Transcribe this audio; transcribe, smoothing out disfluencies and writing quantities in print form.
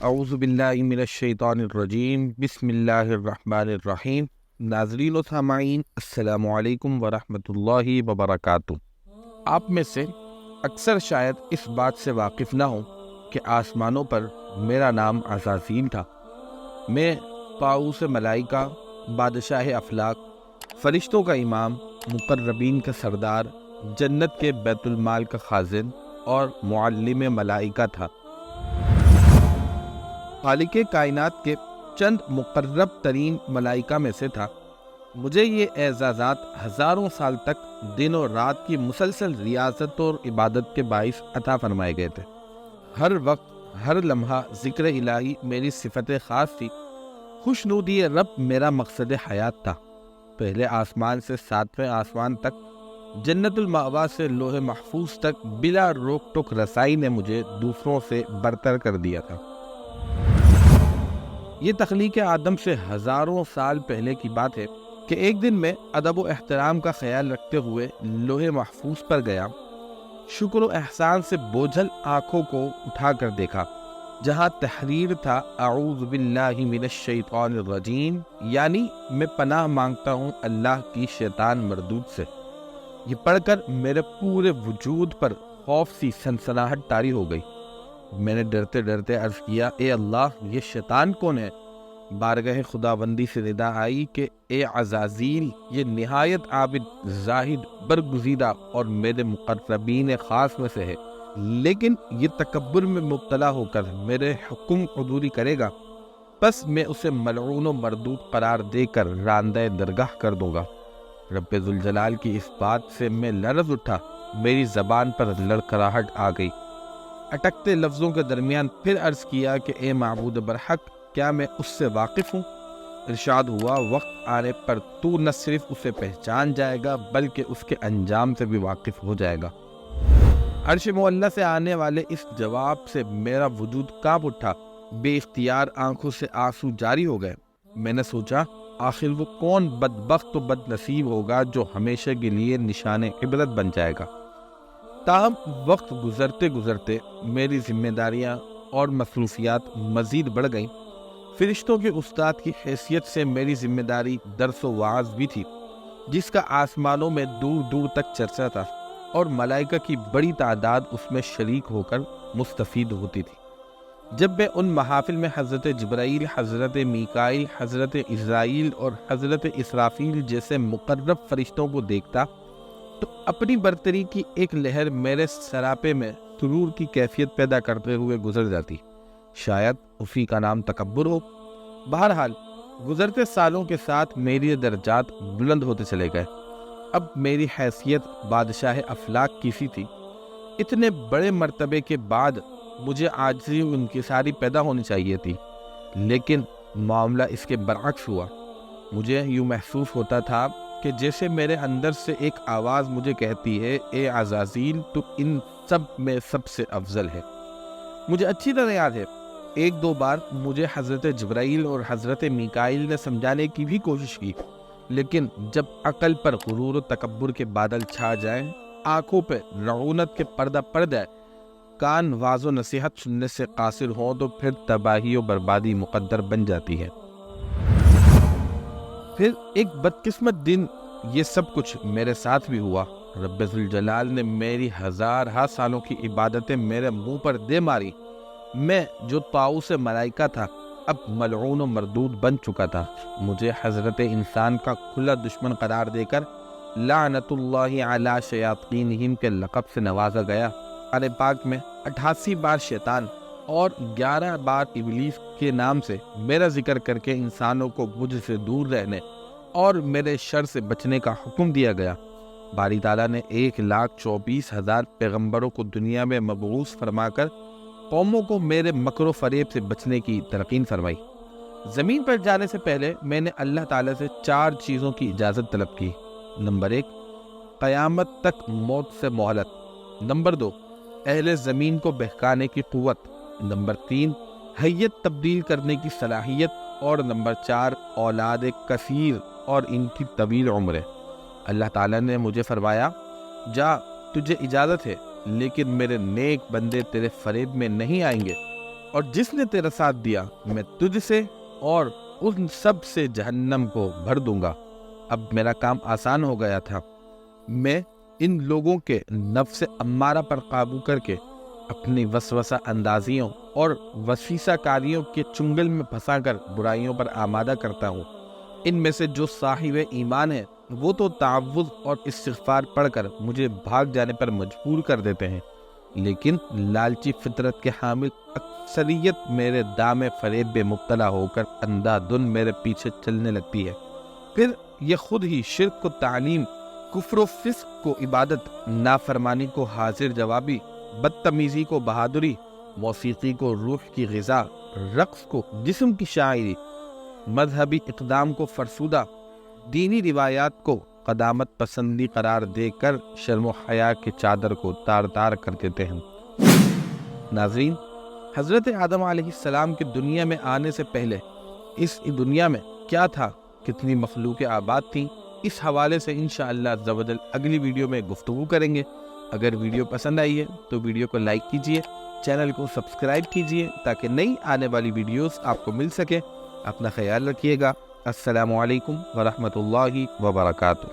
اعوذ باللہ من الشیطان الرجیم، بسم اللہ الرحمن الرحیم۔ ناظرین و سامعین، السلام علیکم ورحمۃ اللہ وبرکاتہ۔ آپ میں سے اکثر شاید اس بات سے واقف نہ ہوں کہ آسمانوں پر میرا نام عزازیل تھا۔ میں طاؤس ملائکہ، بادشاہ افلاک، فرشتوں کا امام، مقربین کا سردار، جنت کے بیت المال کا خازن اور معلم ملائکہ تھا۔ خالق کائنات کے چند مقرب ترین ملائکہ میں سے تھا۔ مجھے یہ اعزازات ہزاروں سال تک دن و رات کی مسلسل ریاضت اور عبادت کے باعث عطا فرمائے گئے تھے۔ ہر وقت، ہر لمحہ ذکر الہی میری صفت خاص تھی۔ خوشنودی رب میرا مقصد حیات تھا۔ پہلے آسمان سے ساتویں آسمان تک، جنت المأوا سے لوح محفوظ تک بلا روک ٹوک رسائی نے مجھے دوسروں سے برتر کر دیا تھا۔ یہ تخلیق آدم سے ہزاروں سال پہلے کی بات ہے کہ ایک دن میں ادب و احترام کا خیال رکھتے ہوئے لوح محفوظ پر گیا۔ شکر و احسان سے بوجھل آنکھوں کو اٹھا کر دیکھا، جہاں تحریر تھا اعوذ باللہ من الشیطان الرجیم، یعنی میں پناہ مانگتا ہوں اللہ کی شیطان مردود سے۔ یہ پڑھ کر میرے پورے وجود پر خوف سی سنسناہٹ طاری ہو گئی۔ میں نے ڈرتے ڈرتے عرض کیا، اے اللہ، یہ شیطان کون ہے؟ بارگاہ خداوندی سے ندا آئی کہ اے عزازیل، یہ نہایت عابد، زاہد، برگزیدہ اور میرے مقربین خاص میں سے ہے، لیکن یہ تکبر میں مبتلا ہو کر میرے حکم عدولی کرے گا، پس میں اسے ملعون و مردود قرار دے کر راندہ درگاہ کر دوں گا۔ رب ذوالجلال کی اس بات سے میں لرز اٹھا، میری زبان پر لڑکھڑاہٹ آ گئی۔ اٹکتے لفظوں کے درمیان پھر عرض کیا کہ اے معبود برحق، کیا میں اس سے واقف ہوں؟ ارشاد ہوا، وقت آنے پر تو نہ صرف اسے پہچان جائے گا بلکہ اس کے انجام سے بھی واقف ہو جائے گا۔ عرش معلیٰ سے آنے والے اس جواب سے میرا وجود کانپ اٹھا۔ بے اختیار آنکھوں سے آنسو جاری ہو گئے۔ میں نے سوچا، آخر وہ کون بدبخت و بد نصیب ہوگا جو ہمیشہ کے لیے نشان عبرت بن جائے گا۔ تاہم وقت گزرتے گزرتے میری ذمہ داریاں اور مصروفیات مزید بڑھ گئیں۔ فرشتوں کے استاد کی حیثیت سے میری ذمہ داری درس و وعظ بھی تھی، جس کا آسمانوں میں دور دور تک چرچا تھا، اور ملائکہ کی بڑی تعداد اس میں شریک ہو کر مستفید ہوتی تھی۔ جب میں ان محافل میں حضرت جبرائیل، حضرت میکائیل، حضرت عزرائیل اور حضرت اسرافیل جیسے مقرب فرشتوں کو دیکھتا تو اپنی برتری کی ایک لہر میرے سراپے میں سرور کی کیفیت پیدا کرتے ہوئے گزر جاتی۔ شاید اسی کا نام تکبر ہو۔ بہرحال گزرتے سالوں کے ساتھ میری درجات بلند ہوتے چلے گئے۔ اب میری حیثیت بادشاہ افلاک کی سی تھی۔ اتنے بڑے مرتبے کے بعد مجھے عاجزی و انکساری پیدا ہونی چاہیے تھی، لیکن معاملہ اس کے برعکس ہوا۔ مجھے یوں محسوس ہوتا تھا کہ جیسے میرے اندر سے ایک آواز مجھے کہتی ہے، اے عزازیل، تو ان سب میں سب سے افضل ہے۔ مجھے اچھی طرح یاد ہے، ایک دو بار مجھے حضرت جبرائیل اور حضرت میکائیل نے سمجھانے کی بھی کوشش کی، لیکن جب عقل پر غرور و تکبر کے بادل چھا جائیں، آنکھوں پہ رعونت کے پردہ پڑ جائے، کان واعظ و نصیحت سننے سے قاصر ہوں، تو پھر تباہی و بربادی مقدر بن جاتی ہے۔ پھر ایک بدقسمت دن یہ سب کچھ میرے ساتھ بھی ہوا۔ رب ذوالجلال نے میری ہزارہ سالوں کی عبادتیں میرے منہ پر دے ماری۔ میں جو طاؤس ملائکہ تھا، اب ملعون و مردود بن چکا تھا۔ مجھے حضرت انسان کا کھلا دشمن قرار دے کر لعنت اللہ علی شیاطینہم کے لقب سے نوازا گیا۔ قرآن پاک میں 88 بار شیطان اور 11 بار ابلیس کے نام سے میرا ذکر کر کے انسانوں کو مجھ سے دور رہنے اور میرے شر سے بچنے کا حکم دیا گیا۔ باری تعالیٰ نے 1,24,000 پیغمبروں کو دنیا میں مبعوث فرما کر قوموں کو میرے مکر و فریب سے بچنے کی تلقین فرمائی۔ زمین پر جانے سے پہلے میں نے اللہ تعالیٰ سے 4 چیزوں کی اجازت طلب کی۔ نمبر 1، قیامت تک موت سے مہلت۔ نمبر 2، اہل زمین کو بہکانے کی قوت۔ نمبر 3، حیت تبدیل کرنے کی صلاحیت۔ اور نمبر 4، اولاد کثیر اور ان کی طویل عمر۔ اللہ تعالیٰ نے مجھے فرمایا، جا، تجھے اجازت ہے، لیکن میرے نیک بندے تیرے فریب میں نہیں آئیں گے۔ اور جس نے تیرا ساتھ دیا میں تجھ سے اور ان سب سے جہنم کو بھر دوں گا۔ اب میرا کام آسان ہو گیا تھا۔ میں ان لوگوں کے نفس امارہ پر قابو کر کے اپنی وسوسہ اندازیوں اور وسوسہ کاریوں کے چنگل میں پھنسا کر برائیوں پر آمادہ کرتا ہوں۔ ان میں سے جو صاحب ایمان ہے وہ تو تعوذ اور استغفار پڑھ کر مجھے بھاگ جانے پر مجبور کر دیتے ہیں، لیکن لالچی فطرت کے حامل اکثریت میرے دام فریب میں مبتلا ہو کر اندھا دھن میرے پیچھے چلنے لگتی ہے۔ پھر یہ خود ہی شرک کو تعلیم، کفر و فسق کو عبادت، نافرمانی کو حاضر جوابی، بدتمیزی کو بہادری، موسیقی کو روح کی غذا، رقص کو جسم کی شاعری، مذہبی اقدام کو فرسودہ، دینی روایات کو قدامت پسندی قرار دے کر شرم و حیا کی چادر کو تار تار کر دیتے ہیں۔ ناظرین، حضرت آدم علیہ السلام کے دنیا میں آنے سے پہلے اس دنیا میں کیا تھا، کتنی مخلوق آباد تھیں، اس حوالے سے انشاءاللہ عز و جل اگلی ویڈیو میں گفتگو کریں گے۔ اگر ویڈیو پسند آئی ہے تو ویڈیو کو لائک کیجئے، چینل کو سبسکرائب کیجئے تاکہ نئی آنے والی ویڈیوز آپ کو مل سکے۔ اپنا خیال رکھیے گا۔ السلام علیکم ورحمۃ اللہ وبرکاتہ۔